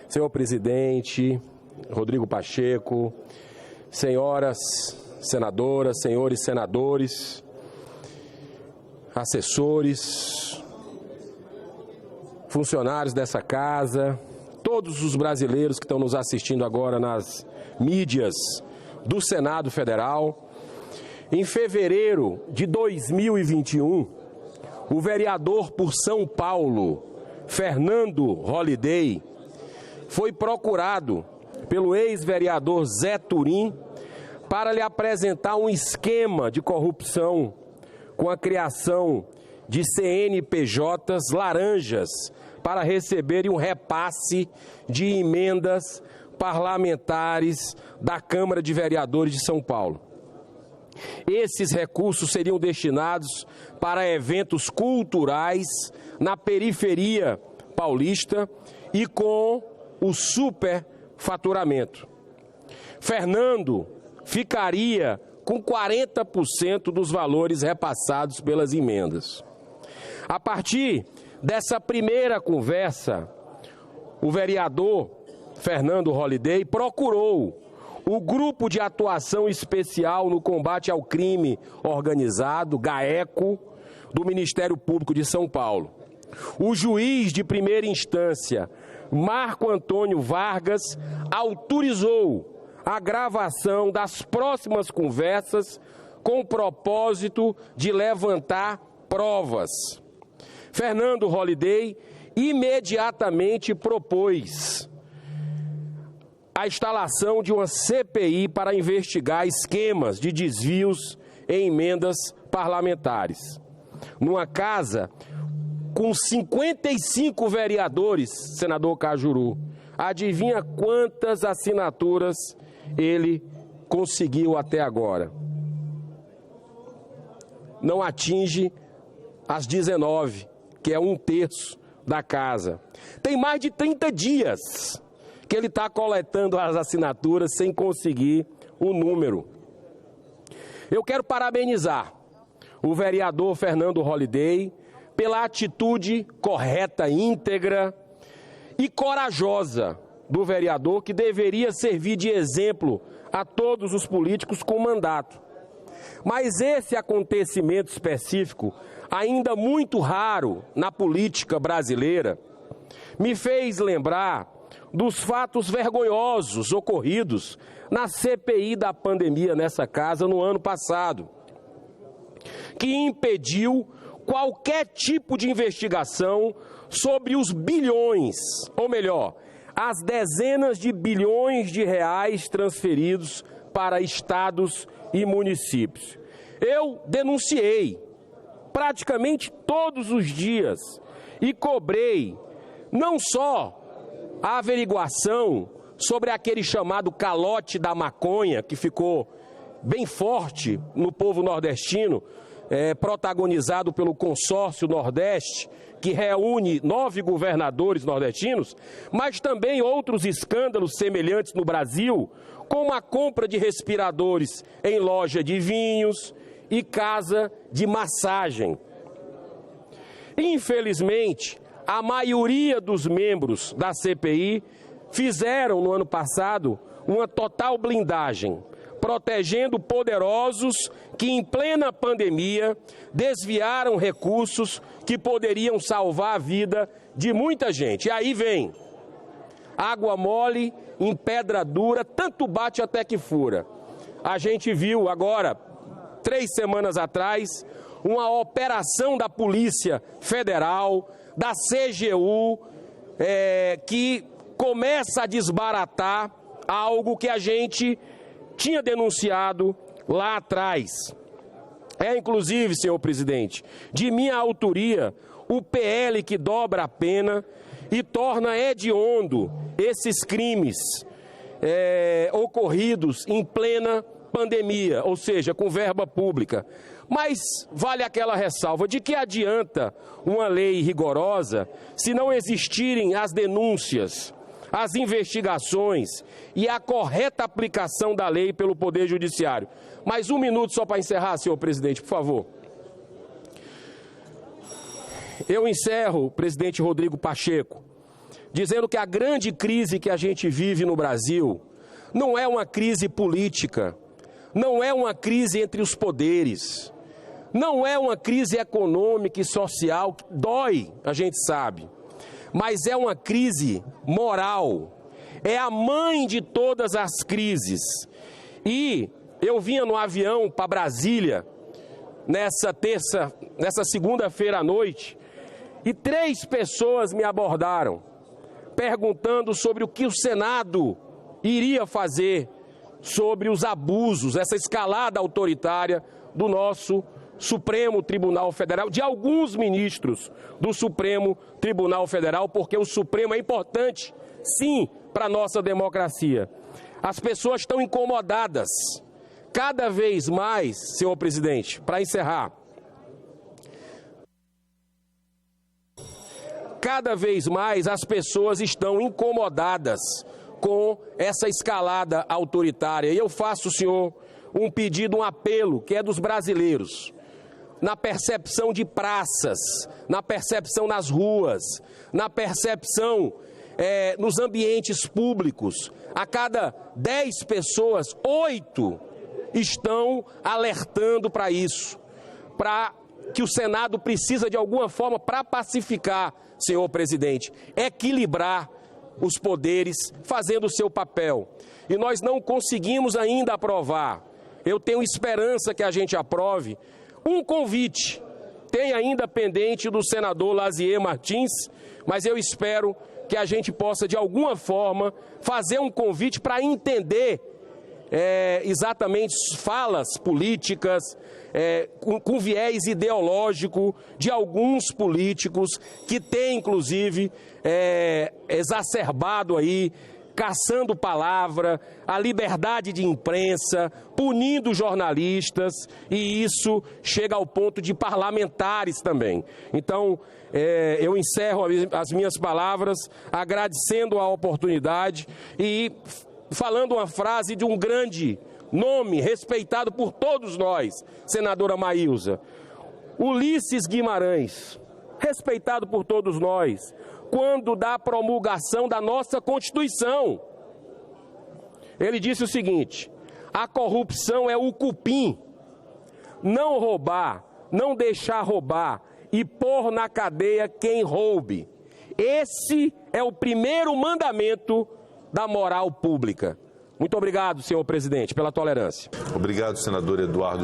Senhor presidente, Rodrigo Pacheco, senhoras senadoras, senhores senadores, assessores, funcionários dessa casa, todos os brasileiros que estão nos assistindo agora nas mídias do Senado Federal. Em fevereiro de 2021, o vereador por São Paulo, Fernando Holliday, foi procurado pelo ex-vereador Zé Turim para lhe apresentar um esquema de corrupção com a criação de CNPJs laranjas para receberem um repasse de emendas parlamentares da Câmara de Vereadores de São Paulo. Esses recursos seriam destinados para eventos culturais na periferia paulista e com o superfaturamento. Fernando ficaria com 40% dos valores repassados pelas emendas. A partir dessa primeira conversa, o vereador Fernando Holliday procurou o Grupo de Atuação Especial no Combate ao Crime Organizado, GAECO, do Ministério Público de São Paulo. O juiz de primeira instância, Marco Antônio Vargas, autorizou a gravação das próximas conversas com o propósito de levantar provas. Fernando Holliday imediatamente propôs a instalação de uma CPI para investigar esquemas de desvios em emendas parlamentares. Numa casa com 55 vereadores, senador Cajuru, adivinha quantas assinaturas ele conseguiu até agora? Não atinge as 19, que é 1/3 da casa. Tem mais de 30 dias que ele está coletando as assinaturas sem conseguir o número. Eu quero parabenizar o vereador Fernando Holliday pela atitude correta, íntegra e corajosa do vereador, que deveria servir de exemplo a todos os políticos com mandato. Mas esse acontecimento específico, ainda muito raro na política brasileira, me fez lembrar dos fatos vergonhosos ocorridos na CPI da pandemia nessa casa no ano passado, que impediu qualquer tipo de investigação sobre os bilhões, ou melhor, as dezenas de bilhões de reais transferidos para estados e municípios. Eu denunciei praticamente todos os dias e cobrei não só a averiguação sobre aquele chamado calote da maconha, que ficou bem forte no povo nordestino, protagonizado pelo Consórcio Nordeste, que reúne 9 governadores nordestinos, mas também outros escândalos semelhantes no Brasil, como a compra de respiradores em loja de vinhos e casa de massagem. Infelizmente, a maioria dos membros da CPI fizeram no ano passado uma total blindagem, protegendo poderosos que, em plena pandemia, desviaram recursos que poderiam salvar a vida de muita gente. E aí vem água mole em pedra dura, tanto bate até que fura. A gente viu agora, 3 semanas atrás, uma operação da Polícia Federal, da CGU, que começa a desbaratar algo que a gente tinha denunciado lá atrás. Inclusive, senhor presidente, de minha autoria, o PL que dobra a pena e torna hediondo esses crimes ocorridos em plena pandemia, ou seja, com verba pública. Mas vale aquela ressalva: de que adianta uma lei rigorosa se não existirem as denúncias, as investigações e a correta aplicação da lei pelo Poder Judiciário? Mais 1 minuto só para encerrar, senhor presidente, por favor. Eu encerro, presidente Rodrigo Pacheco, dizendo que a grande crise que a gente vive no Brasil não é uma crise política, não é uma crise entre os poderes, não é uma crise econômica e social, que dói, a gente sabe, mas é uma crise moral, é a mãe de todas as crises. E eu vinha no avião para Brasília, nessa segunda-feira à noite, e 3 pessoas me abordaram, perguntando sobre o que o Senado iria fazer sobre os abusos, essa escalada autoritária do nosso Supremo Tribunal Federal, de alguns ministros do Supremo Tribunal Federal, porque o Supremo é importante, sim, para a nossa democracia. As pessoas estão incomodadas, cada vez mais, senhor presidente, para encerrar, cada vez mais as pessoas estão incomodadas com essa escalada autoritária. E eu faço, senhor, um pedido, um apelo, que é dos brasileiros, na percepção de praças, na percepção nas ruas, na percepção nos ambientes públicos. A cada 10 pessoas, 8 estão alertando para isso, para que o Senado precisa de alguma forma para pacificar, senhor presidente, equilibrar os poderes, fazendo o seu papel. E nós não conseguimos ainda aprovar. Eu tenho esperança que a gente aprove um convite. Tem ainda pendente do senador Lazier Martins, mas eu espero que a gente possa, de alguma forma, fazer um convite para entender exatamente falas políticas, com viés ideológico de alguns políticos que têm, inclusive, exacerbado aí, caçando palavra, a liberdade de imprensa, punindo jornalistas, e isso chega ao ponto de parlamentares também. Então, eu encerro as minhas palavras agradecendo a oportunidade e falando uma frase de um grande nome, respeitado por todos nós, senadora Maílza, Ulisses Guimarães, respeitado por todos nós, quando da promulgação da nossa Constituição. Ele disse o seguinte: a corrupção é o cupim, não roubar, não deixar roubar e pôr na cadeia quem roube. Esse é o primeiro mandamento da moral pública. Muito obrigado, senhor presidente, pela tolerância. Obrigado, senador Eduardo